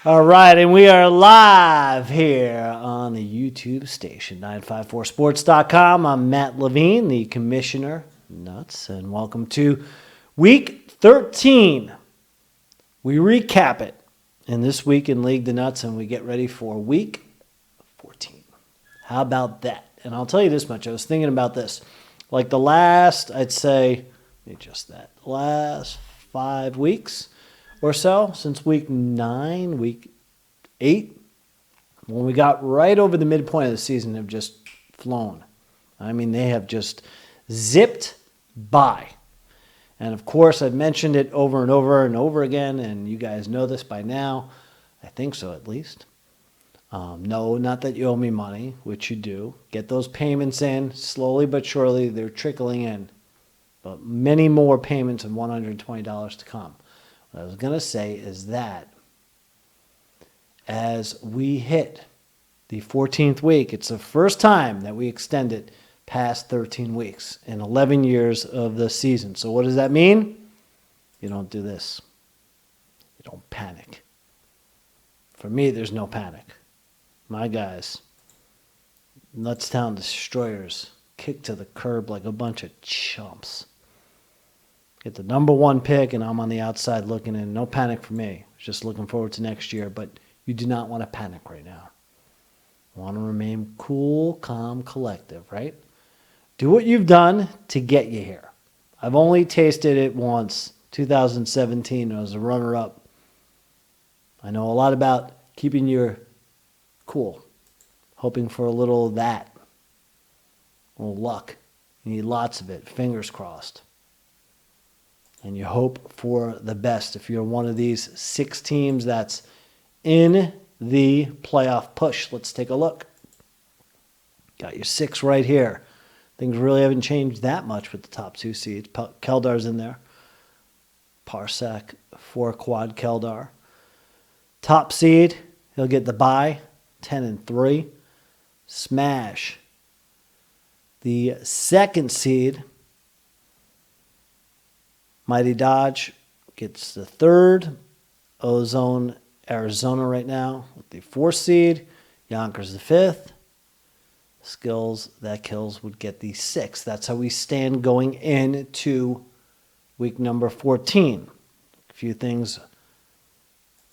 All right, and we are live here on the YouTube station, 954sports.com. I'm Matt Levine, the Commissioner Nuts, and welcome to Week 13. We recap it in this week in League De Nutz, and we get ready for Week 14. How about that? And I'll tell you this much. I was thinking about this. Like the last, I'd say, the last 5 weeks or so, since week 9, week 8, when we got right over the midpoint of the season, have just flown. I mean, they have just zipped by. And of course, I've mentioned it over and over and over again, and you guys know this by now. I think so, at least. No, not that you owe me money, which you do. Get those payments in. Slowly but surely, they're trickling in. But many more payments of $120 to come. What I was going to say is that as we hit the 14th week, it's the first time that we extended past 13 weeks in 11 years of the season. So what does that mean? You don't do this. You don't panic. For me, there's no panic. My guys, Nutstown Destroyers, kicked to the curb like a bunch of chumps. Get the number 1 pick, and I'm on the outside looking in. No panic for me. Just looking forward to next year. But you do not want to panic right now. You want to remain cool, calm, collective, right? Do what you've done to get you here. I've only tasted it once, 2017. I was a runner-up. I know a lot about keeping your cool, hoping for a little of that, a little luck. You need lots of it, fingers crossed. And you hope for the best. If you're one of these 6 teams that's in the playoff push, let's take a look. Got your 6 right here. Things really haven't changed that much with the top 2 seeds. Keldar's in there. Parsak for Quad Keldar. Top seed, he'll get the bye, 10-3. Smash. The 2nd seed, Mighty Dodge, gets the 3rd. Ozone, Arizona right now with the 4th seed. Yonkers the 5th. Skills That Kills would get the 6th. That's how we stand going into week number 14. A few things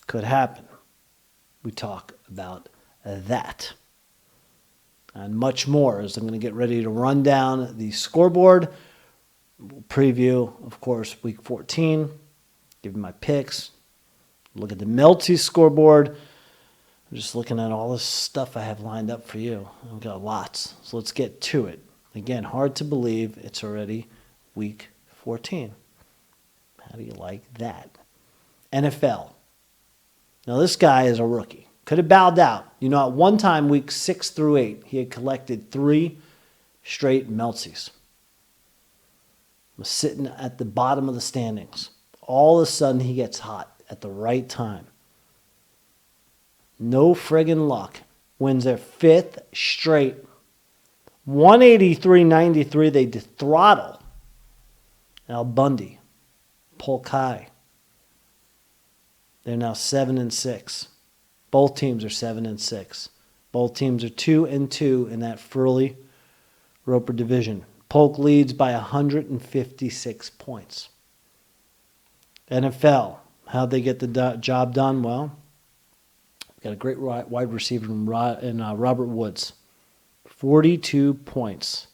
could happen. We talk about that and much more as I'm going to get ready to run down the scoreboard. We'll preview, of course, week 14. Give you my picks. Look at the Melty scoreboard. I'm just looking at all this stuff I have lined up for you. I've got lots. So let's get to it. Again, hard to believe it's already week 14. How do you like that? NFL. Now, this guy is a rookie. Could have bowed out. You know, at one time, week 6 through 8, he had collected 3 straight Meltsies. Was sitting at the bottom of the standings. All of a sudden, he gets hot at the right time. No friggin' luck. Wins their 5th straight. 183-93, they throttle Al Bundy, Polk High. They're now 7-6. Both teams are 7-6. Both teams are 2-2 in that Furley Roper division. Polk leads by 156 points. NFL, how'd they get the job done? Well, we've got a great wide receiver in Robert Woods. 42 points.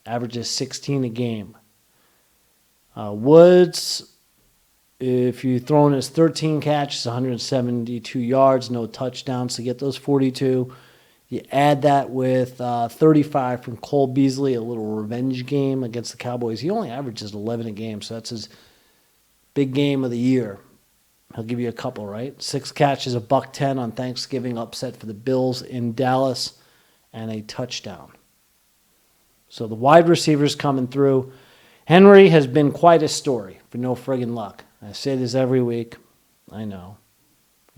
Averages 16 a game. Woods, if you throw in his 13 catches, 172 yards, no touchdowns to get those 42. You add that with 35 from Cole Beasley, a little revenge game against the Cowboys. He only averages 11 a game, so that's his big game of the year. He'll give you a couple, right? 6 catches, $110 on Thanksgiving, upset for the Bills in Dallas, and a touchdown. So the wide receivers coming through. Henry has been quite a story for no friggin' luck. I say this every week. I know.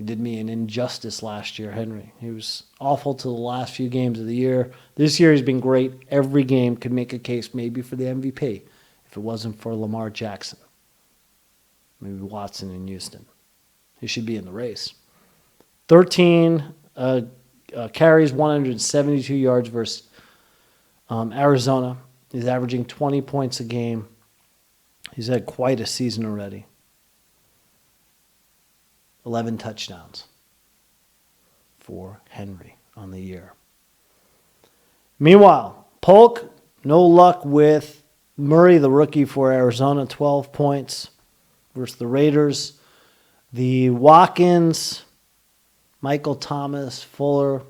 He did me an injustice last year, Henry. He was awful to the last few games of the year. This year he's been great. Every game could make a case maybe for the MVP if it wasn't for Lamar Jackson. Maybe Watson in Houston. He should be in the race. 13 carries, 172 yards versus Arizona. He's averaging 20 points a game. He's had quite a season already. 11 touchdowns for Henry on the year. Meanwhile, Polk, no luck with Murray, the rookie for Arizona, 12 points versus the Raiders. The Watkins, Michael Thomas, Fuller,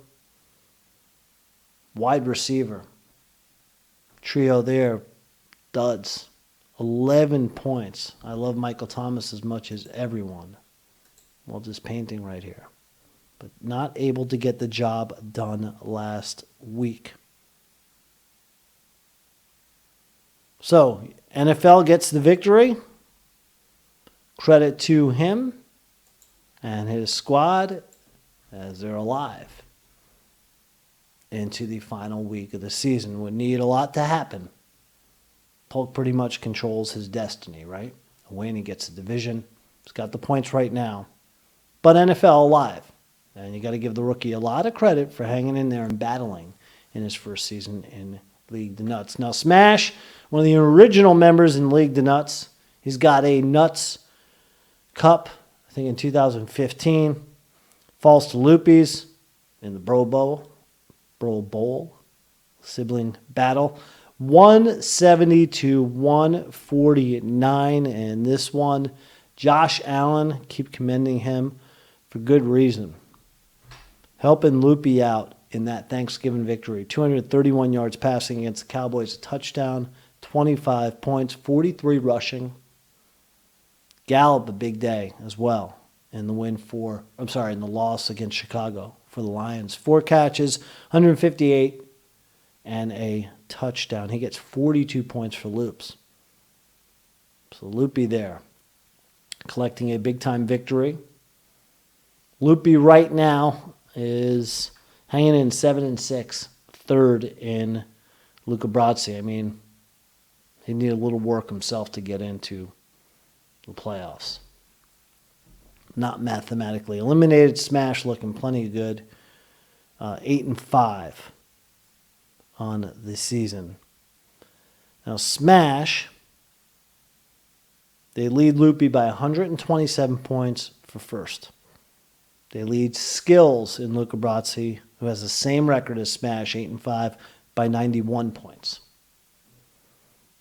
wide receiver trio there, duds. 11 points. I love Michael Thomas as much as everyone. Well, just painting right here. But not able to get the job done last week. So, NFL gets the victory. Credit to him and his squad as they're alive into the final week of the season. Would need a lot to happen. Polk pretty much controls his destiny, right? A win, he gets the division. He's got the points right now. But NFL alive. And you got to give the rookie a lot of credit for hanging in there and battling in his first season in League De Nutz. Now, Smash, one of the original members in League De Nutz, he's got a Nuts Cup, I think in 2015. Falls to Loopy's in the Bro Bowl sibling battle. 170 to 149. And this one, Josh Allen, keep commending him for good reason. Helping Loopy out in that Thanksgiving victory. 231 yards passing against the Cowboys, a touchdown, 25 points, 43 rushing. Gallup, a big day as well in the in the loss against Chicago for the Lions. 4 catches, 158, and a touchdown. He gets 42 points for Loops. So Loopy there, collecting a big-time victory. Loopy right now is hanging in 7-6, third in Luca Brasi. I mean, he needed a little work himself to get into the playoffs. Not mathematically eliminated. Smash looking plenty good. 8-5 on the season. Now Smash, they lead Loopy by 127 points for first. They lead Skills in Luca Brasi, who has the same record as Smash, 8-5, by 91 points.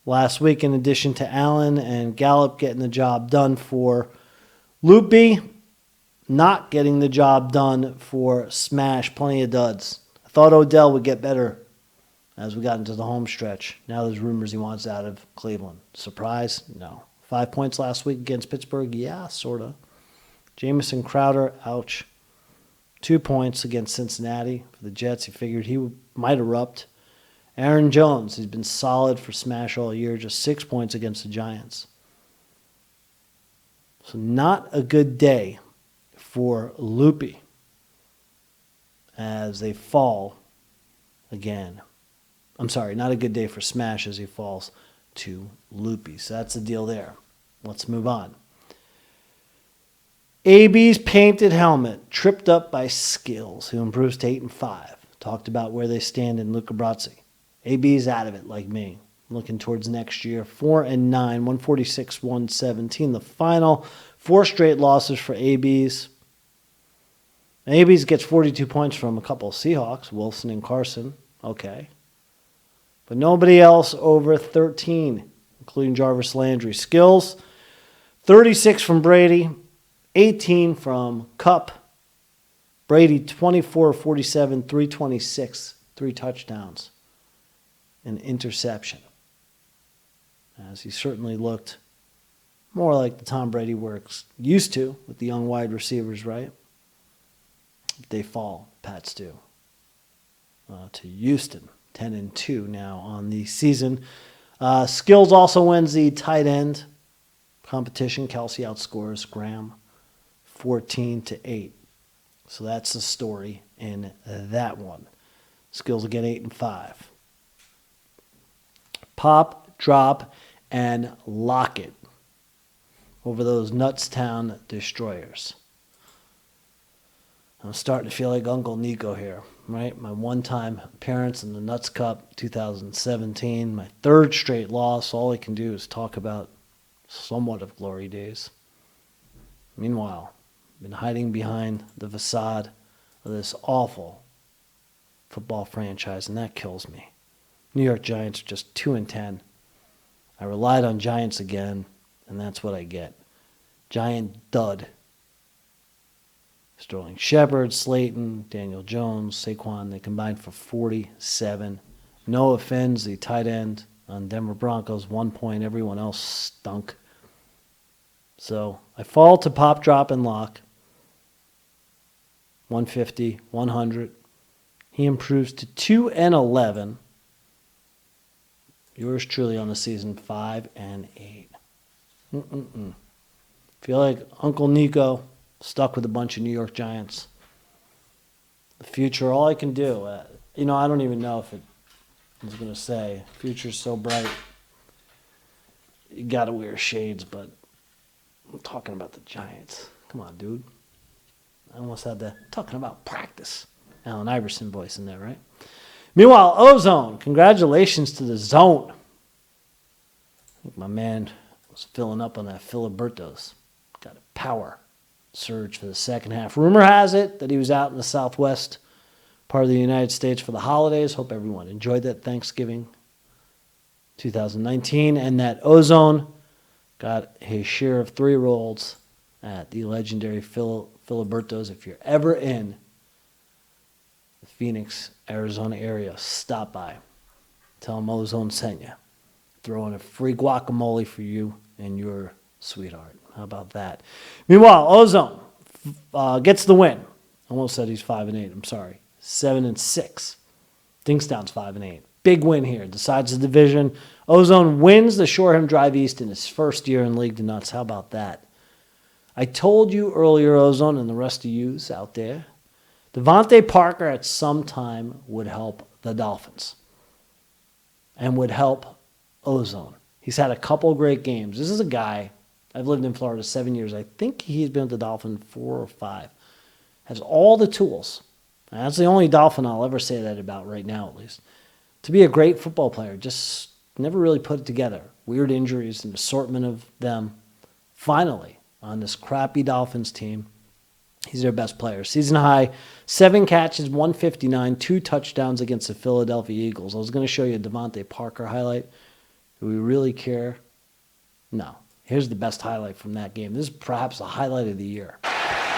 Last week, in addition to Allen and Gallup getting the job done for Loopy, not getting the job done for Smash, plenty of duds. I thought Odell would get better as we got into the home stretch. Now there's rumors he wants out of Cleveland. Surprise? No. 5 points last week against Pittsburgh? Yeah, sort of. Jamison Crowder, ouch. 2 points against Cincinnati for the Jets. He figured he might erupt. Aaron Jones, he's been solid for Smash all year, just 6 points against the Giants. So not a good day for Loopy as they fall again. I'm sorry, not a good day for Smash as he falls to Loopy. So that's the deal there. Let's move on. AB's painted helmet, tripped up by Skills, who improves to 8-5. Talked about where they stand in Luca Brasi. AB's out of it like me. Looking towards next year. 4-9, 146, 117. The final 4 straight losses for AB's. AB's gets 42 points from a couple of Seahawks, Wilson and Carson. Okay. But nobody else over 13, including Jarvis Landry. Skills, 36 from Brady, 18 from Kupp. Brady, 24 47, 326, 3 touchdowns, an interception. As he certainly looked more like the Tom Brady works used to with the young wide receivers, right? They fall, Pats do. To Houston, 10-2 now on the season. Skills also wins the tight end competition. Kelsey outscores Graham 14-8. So that's the story in that one. Skills will get 8 and 5. Pop, drop, and lock it over those Nutztown Destroyers. I'm starting to feel like Uncle Nico here, right? My one-time appearance in the Nuts Cup 2017, my third straight loss. All I can do is talk about somewhat of glory days. Meanwhile, I've been hiding behind the facade of this awful football franchise, and that kills me. New York Giants are just 2-10. I relied on Giants again, and that's what I get. Giant dud. Sterling Shepard, Slayton, Daniel Jones, Saquon, they combined for 47. Noah Finn's the tight end on Denver Broncos, 1 point. Everyone else stunk. So I fall to pop, drop, and lock. 150, 100. He improves to 2-11. Yours truly on the season, 5-8. Feel like Uncle Nico stuck with a bunch of New York Giants. The future, all I can do. I don't even know if I was going to say, future's so bright. You got to wear shades, but I'm talking about the Giants. Come on, dude. I almost had the talking about practice. Allen Iverson voice in there, right? Meanwhile, Ozone, congratulations to the Zone. I think my man was filling up on that Filiberto's. Got a power surge for the second half. Rumor has it that he was out in the southwest part of the United States for the holidays. Hope everyone enjoyed that Thanksgiving 2019. And that Ozone got his share of 3-year-olds at the legendary Filiberto's. If you're ever in the Phoenix, Arizona area, stop by. Tell him Ozone sent you. Throw in a free guacamole for you and your sweetheart. How about that? Meanwhile, Ozone gets the win. Almost said he's 5-8. I'm sorry. 7-6. Dinkstown's 5-8. Big win here. Decides the division. Ozone wins the Shoreham Drive East in his first year in League De Nutz. How about that? I told you earlier, Ozone, and the rest of yous out there, Devontae Parker at some time would help the Dolphins and would help Ozone. He's had a couple great games. This is a guy, I've lived in Florida 7 years. I think he's been with the Dolphins 4 or 5. Has all the tools. And that's the only Dolphin I'll ever say that about right now, at least. To be a great football player, just never really put it together. Weird injuries, an assortment of them. Finally, on this crappy Dolphins team, he's their best player. Season high, 7 catches, 159, 2 touchdowns against the Philadelphia Eagles. I was going to show you a Devontae Parker highlight. Do we really care? No. Here's the best highlight from that game. This is perhaps the highlight of the year.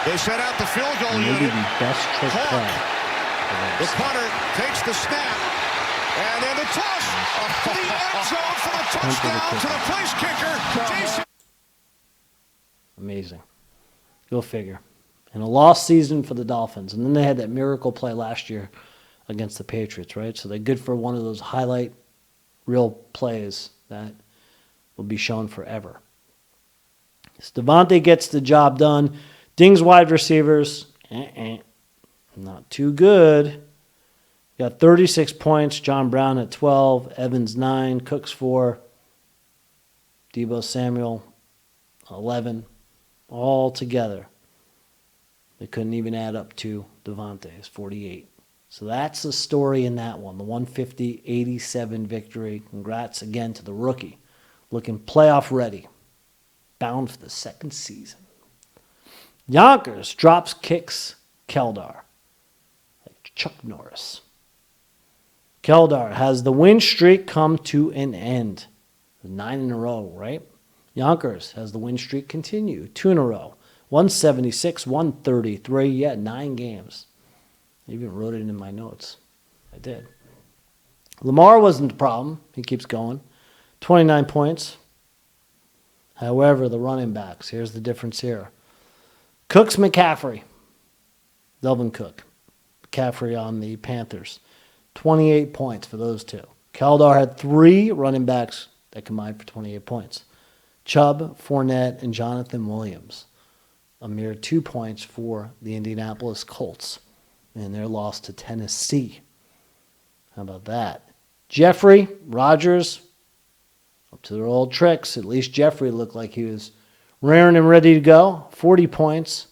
They set out the field goal unit. Maybe the best trick play. The punter takes the snap. And then the toss to the end zone for the touchdown to the place kicker. Jason. Amazing. Go figure. And a lost season for the Dolphins. And then they had that miracle play last year against the Patriots, right? So they're good for one of those highlight real plays that will be shown forever. Devontae gets the job done. Ding's wide receivers, not too good. Got 36 points. John Brown at 12. Evans 9. Cooks 4. Deebo Samuel 11. All together. They couldn't even add up to Devontae's 48. So that's the story in that one. The 150-87 victory. Congrats again to the rookie. Looking playoff ready. Bound for the second season. Yonkers drops kicks Keldar. Like Chuck Norris. Keldar has the win streak come to an end. 9 in a row, right? Yonkers has the win streak continue. 2 in a row. 176, 133. Yeah, 9 games. I even wrote it in my notes. I did. Lamar wasn't the problem. He keeps going. 29 points. However, the running backs, here's the difference here. Cooks McCaffrey. Delvin Cook. McCaffrey on the Panthers. 28 points for those two. Keldar had 3 running backs that combined for 28 points. Chubb, Fournette, and Jonathan Williams. a mere 2 points for the Indianapolis Colts in their loss to Tennessee. How about that? Jeffrey, Rodgers, up to their old tricks. At least Jeffrey looked like he was raring and ready to go. 40 points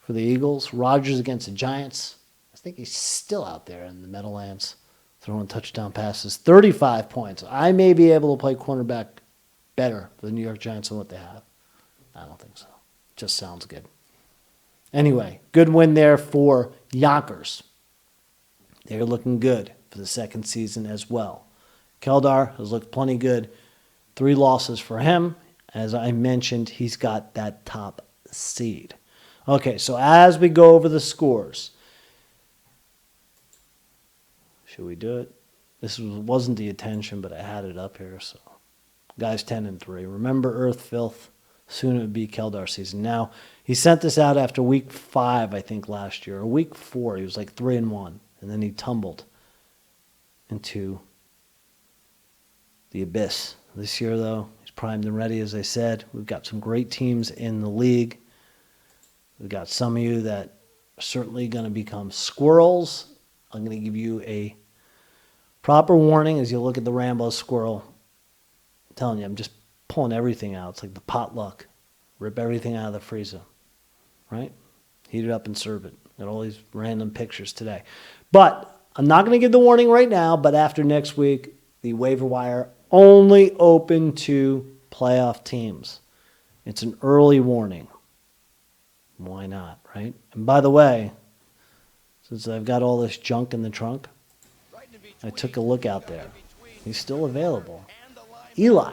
for the Eagles. Rodgers against the Giants. I think he's still out there in the Meadowlands throwing touchdown passes. 35 points. I may be able to play cornerback better for the New York Giants than what they have. I don't think so. Just sounds good. Anyway, good win there for Yonkers. They're looking good for the second season as well. Keldar has looked plenty good. 3 losses for him. As I mentioned, he's got that top seed. Okay, so as we go over the scores, should we do it? This wasn't the intention, but I had it up here. So, guys, 10-3. Remember Earth Filth. Soon it would be Keldar's season. Now, he sent this out after week 5, I think, last year. Or week 4, he was like 3-1. And then he tumbled into the abyss. This year, though, he's primed and ready, as I said. We've got some great teams in the league. We've got some of you that are certainly going to become squirrels. I'm going to give you a proper warning as you look at the Rambo squirrel. I'm telling you, I'm just pulling everything out. It's like the potluck. Rip everything out of the freezer, right? Heat it up and serve it. Got all these random pictures today. But I'm not going to give the warning right now, but after next week, the waiver wire only open to playoff teams. It's an early warning. Why not, right? And by the way, since I've got all this junk in the trunk, I took a look out there. He's still available. Eli,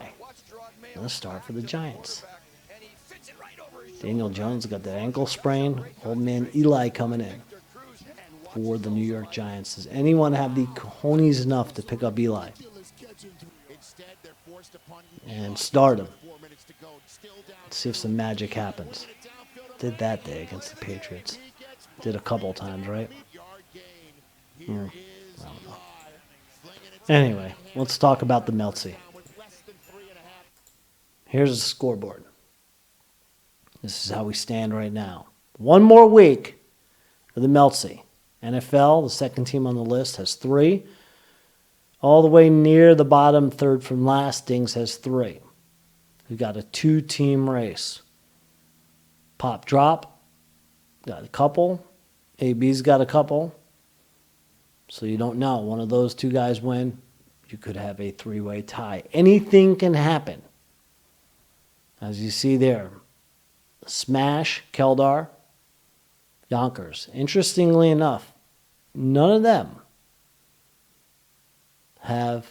going to start for the Giants. Daniel Jones got that ankle sprain. Old man Eli coming in for the New York Giants. Does anyone have the cojones enough to pick up Eli and start him? Let's see if some magic happens. Did that day against the Patriots. Did a couple times, right? I don't know. Anyway, let's talk about the Meltzy. Here's the scoreboard. This is how we stand right now. One more week of the Meltzy. NFL, the second team on the list, has 3. All the way near the bottom, third from last, Dings has 3. We've got a 2-team race. Pop drop, got a couple. AB's got a couple. So you don't know. One of those 2 guys win, you could have a 3-way tie. Anything can happen. As you see there, Smash, Keldar, Yonkers. Interestingly enough, none of them have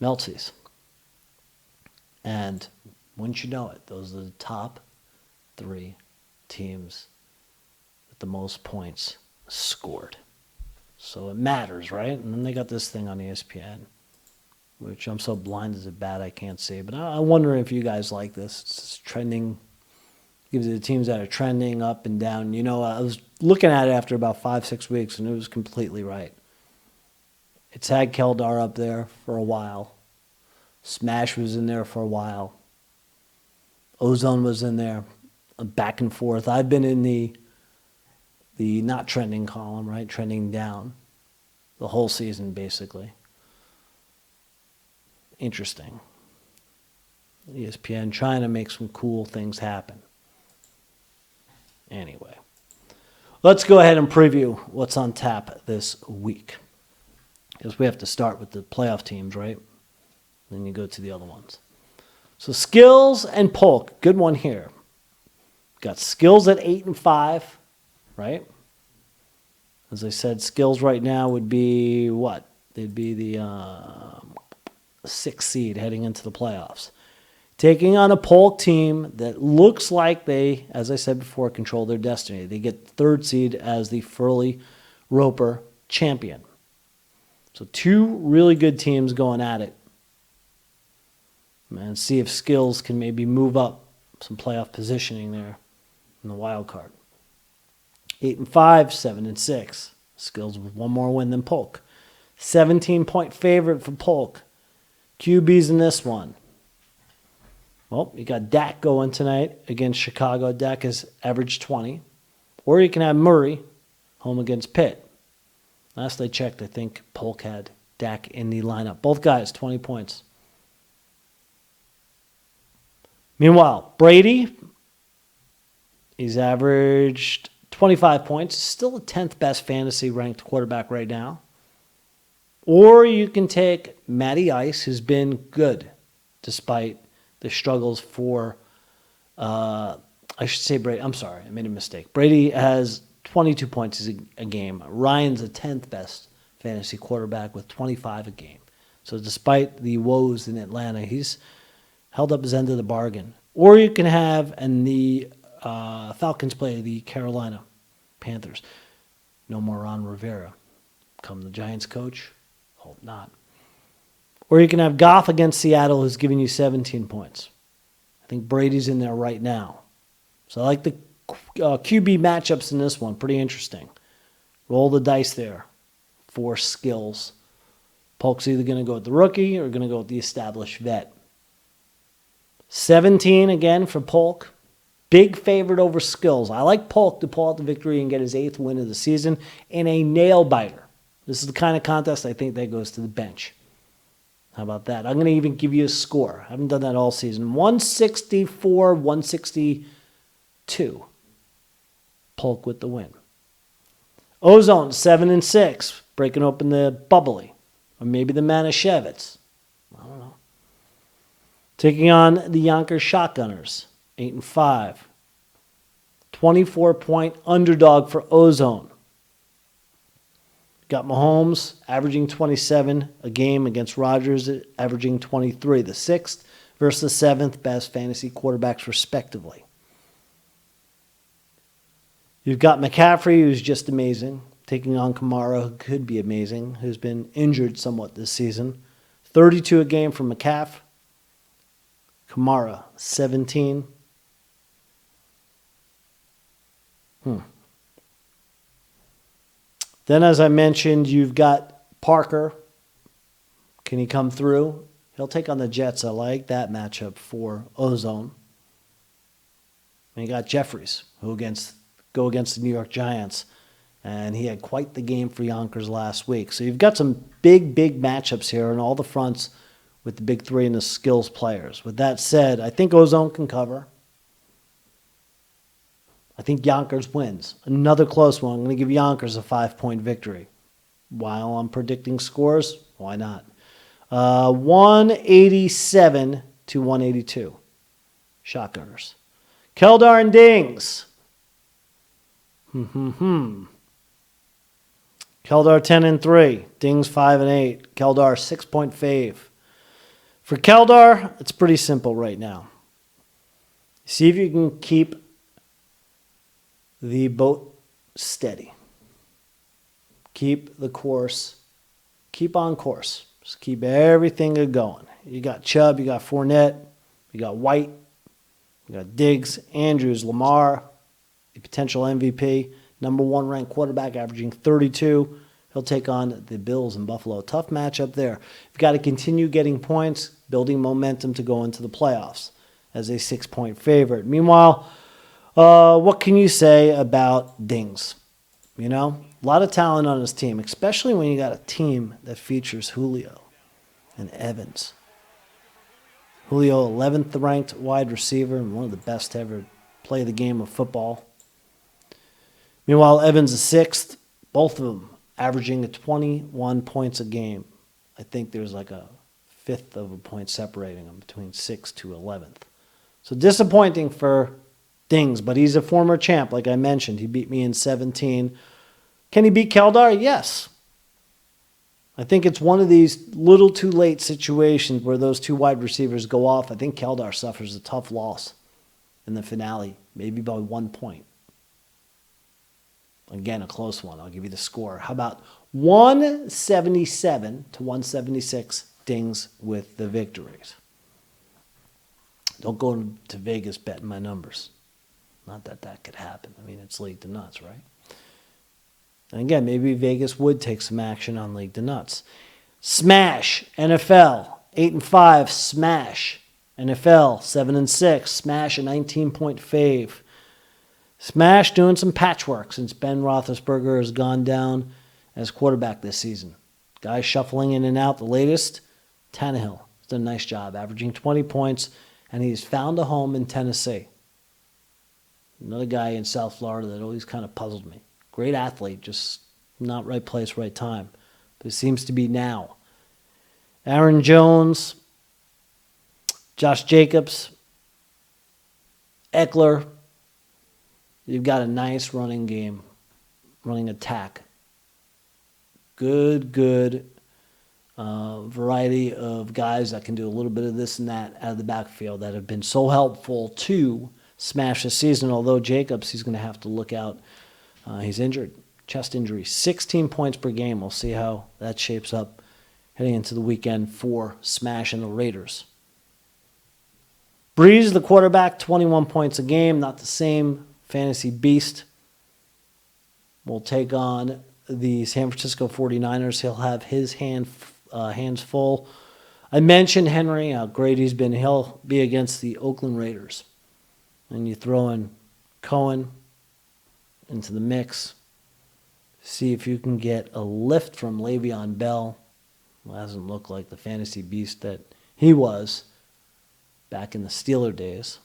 Meltzys. And wouldn't you know it, those are the top 3 teams with the most points scored. So it matters, right? And then they got this thing on ESPN, which I'm so blind as a bat I can't see. But I wonder if you guys like this. It's trending. Gives you the teams that are trending up and down. You know, I was looking at it after about 5-6 weeks, and it was completely right. It's had Keldar up there for a while. Smash was in there for a while. Ozone was in there. Back and forth. I've been in the not trending column, right? Trending down. The whole season, basically. Interesting. ESPN trying to make some cool things happen. Anyway, let's go ahead and preview what's on tap this week. Because we have to start with the playoff teams, right? Then you go to the other ones. So Skills and Polk, good one here. Got Skills at 8-5, right? As I said, Skills right now would be what? They'd be the 6th seed heading into the playoffs. Taking on a Polk team that looks like they, as I said before, control their destiny. They get 3rd seed as the Furley Roper champion. So 2 really good teams going at it. And see if Skills can maybe move up some playoff positioning there in the wild card. 8-5, 7-6. Skills with 1 more win than Polk. 17-point favorite for Polk. QB's in this one. Well, you got Dak going tonight against Chicago. Dak has averaged 20. Or you can have Murray home against Pitt. Last I checked, I think Polk had Dak in the lineup. Both guys, 20 points. Meanwhile, Brady, he's averaged 25 points. Still the 10th best fantasy ranked quarterback right now. Or you can take Matty Ice, who's been good despite the struggles for, I should say Brady. I'm sorry, I made a mistake. Brady has 22 points a game. Ryan's the 10th best fantasy quarterback with 25 a game. So despite the woes in Atlanta, he's held up his end of the bargain. Or you can have, and the Falcons play the Carolina Panthers. No more Ron Rivera. Come the Giants coach? Hope not. Or you can have Goff against Seattle, who's giving you 17 points. I think Brady's in there right now. So I like the QB matchups in this one. Pretty interesting. Roll the dice there. 4 skills. Polk's either going to go with the rookie or going to go with the established vet. 17 again for Polk. Big favorite over skills. I like Polk to pull out the victory and get his 8th win of the season in a nail-biter. This is the kind of contest I think that goes to the bench. How about that? I'm going to even give you a score. I haven't done that all season. 164, 162. Polk with the win. Ozone, 7-6. Breaking open the bubbly. Or maybe the Manischewitz. I don't know. Taking on the Yonkers Shotgunners, 8-5. 24-point underdog for Ozone. Got Mahomes averaging 27 a game against Rodgers averaging 23. The 6th versus the 7th best fantasy quarterbacks respectively. You've got McCaffrey, who's just amazing, taking on Kamara, who could be amazing, who's been injured somewhat this season. 32 a game for McCaff. Kamara, 17. Then, as I mentioned, you've got Parker. Can he come through? He'll take on the Jets. I like that matchup for Ozone. And you got Jeffries, who go against the New York Giants. And he had quite the game for Yonkers last week. So you've got some big matchups here on all the fronts with the big 3 and the skills players. With that said, I think Ozone can cover. I think Yonkers wins. Another close one. I'm going to give Yonkers a 5-point victory. While I'm predicting scores, why not? 187 to 182. Shotgunners. Keldar and Dings. Keldar 10-3. Dings 5-8. Keldar 6-point fave. For Keldar, it's pretty simple right now. See if you can keep the boat steady. Keep the course. Keep on course. Just keep everything going. You got Chubb, you got Fournette, you got White, you got Diggs, Andrews, Lamar, the potential MVP, number 1 ranked quarterback averaging 32. He'll take on the Bills in Buffalo. Tough matchup there. You've got to continue getting points, building momentum to go into the playoffs as a 6-point favorite. Meanwhile, what can you say about Dings? You know, a lot of talent on his team, especially when you got a team that features Julio and Evans. Julio, 11th ranked wide receiver and one of the best to ever play the game of football. Meanwhile, Evans is 6th, both of them averaging 21 points a game. I think there's like a 1/5 of a point separating them between 6th to 11th. So disappointing for Dings, but he's a former champ, like I mentioned. He beat me in 17. Can he beat Keldar? Yes. I think it's one of these little too late situations where those 2 wide receivers go off. I think Keldar suffers a tough loss in the finale, maybe by 1 point. Again, a close one. I'll give you the score. How about 177 to 176, Dings with the victories? Don't go to Vegas betting my numbers. Not that that could happen. I mean, it's League De Nutz, right? And again, maybe Vegas would take some action on League De Nutz. Smash, NFL, 8-5, smash. NFL 7-6. Smash a 19-point fave. Smash doing some patchwork since Ben Roethlisberger has gone down as quarterback this season. Guys shuffling in and out. The latest, Tannehill has done a nice job, averaging 20 points, and he's found a home in Tennessee. Another guy in South Florida that always kind of puzzled me. Great athlete, just not right place, right time. But it seems to be now. Aaron Jones, Josh Jacobs, Eckler. You've got a nice running game, running attack. Good variety of guys that can do a little bit of this and that out of the backfield that have been so helpful to Smash this season. Although Jacobs, he's going to have to look out. He's injured, chest injury, 16 points per game. We'll see how that shapes up heading into the weekend for Smash and the Raiders. Breeze, the quarterback, 21 points a game. Not the same fantasy beast. Will take on the San Francisco 49ers. He'll have his hands full. I mentioned Henry, how great he's been. He'll be against the Oakland Raiders. And you throw in Cohen into the mix. See if you can get a lift from Le'Veon Bell. Well, hasn't looked like the fantasy beast that he was back in the Steeler days.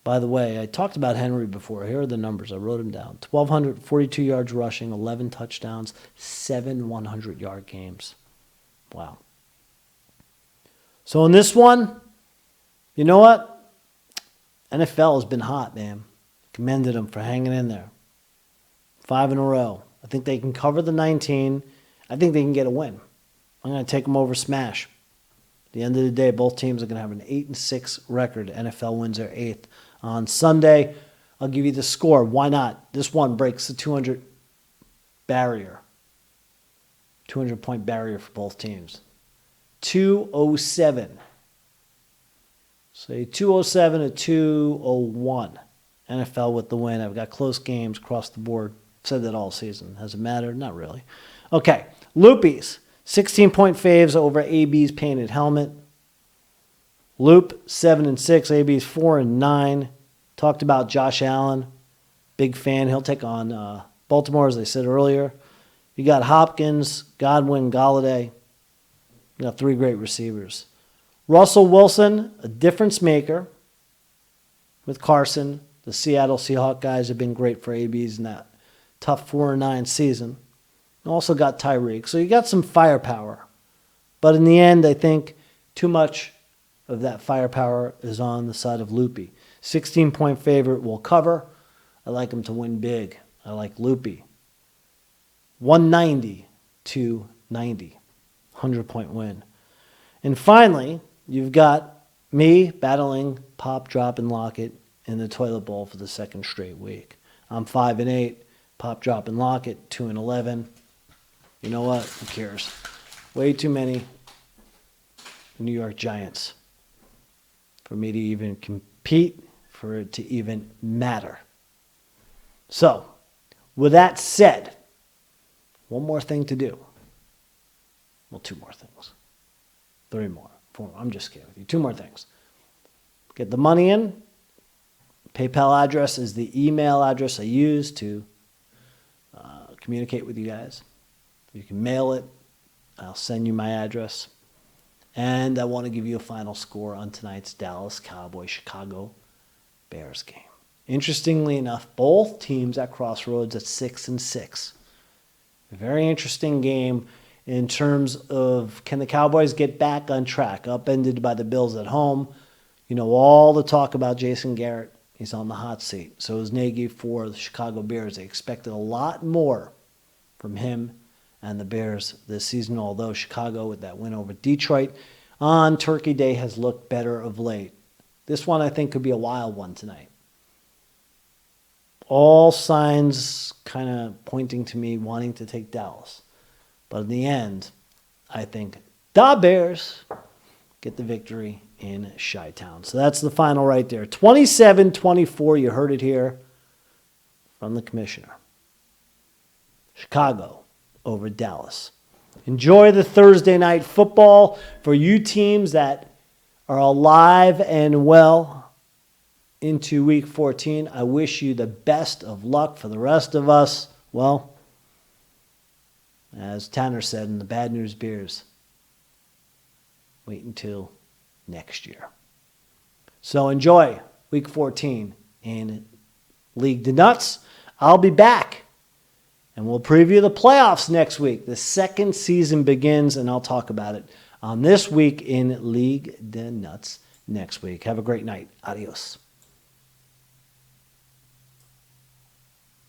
By the way, I talked about Henry before. Here are the numbers. I wrote them down. 1,242 yards rushing, 11 touchdowns, 7 100-yard games. Wow. So in this one, you know what? NFL has been hot, man. Commended them for hanging in there. 5 in a row. I think they can cover the 19. I think they can get a win. I'm going to take them over Smash. At the end of the day, both teams are going to have an 8-6 record. NFL wins their 8th. On Sunday, I'll give you the score. Why not? This one breaks the 200 barrier. 200-point barrier for both teams. 207. Say 207 to 201. NFL with the win. I've got close games across the board. Said that all season. Has it mattered? Not really. Okay. Loopies. 16-point faves over AB's painted helmet. Loop 7-6. AB's 4-9. Talked about Josh Allen. Big fan. He'll take on Baltimore, as I said earlier. You got Hopkins, Godwin, Galladay. You got 3 great receivers. Russell Wilson, a difference maker with Carson. The Seattle Seahawks guys have been great for ABs in that tough 4-9 season. Also got Tyreek. So you got some firepower. But in the end, I think too much of that firepower is on the side of Loopy. 16-point favorite will cover. I like him to win big. I like Loopy. 190 to 90. 100-point win. And finally, you've got me battling Pop, Drop, and Lockett in the toilet bowl for the second straight week. I'm 5-8. Pop, Drop, and Lockett 2-11. You know what? Who cares? Way too many New York Giants for me to even compete, for it to even matter. So, with that said, one more thing to do. Well, 2 more things. 3 more. 4 more. I'm just kidding with you. 2 more things. Get the money in. PayPal address is the email address I use to communicate with you guys. You can mail it. I'll send you my address. And I want to give you a final score on tonight's Dallas Cowboys Chicago Bears game. Interestingly enough, both teams at crossroads at 6-6. A very interesting game in terms of, can the Cowboys get back on track, upended by the Bills at home? You know, all the talk about Jason Garrett. He's on the hot seat. So is Nagy for the Chicago Bears. They expected a lot more from him and the Bears this season, although Chicago, with that win over Detroit on Turkey Day, has looked better of late. This one, I think, could be a wild one tonight. All signs kind of pointing to me wanting to take Dallas. But in the end, I think the Bears get the victory in Chi-Town. So that's the final right there. 27-24, you heard it here from the commissioner. Chicago over Dallas. Enjoy the Thursday night football. For you teams that are alive and well into week 14. I wish you the best of luck. For the rest of us, well, as Tanner said in the Bad News Beers, wait until next year. So enjoy week 14 in League De Nutz. I'll be back, and we'll preview the playoffs next week. The second season begins, and I'll talk about it on This Week in League De Nutz next week. Have a great night. Adios.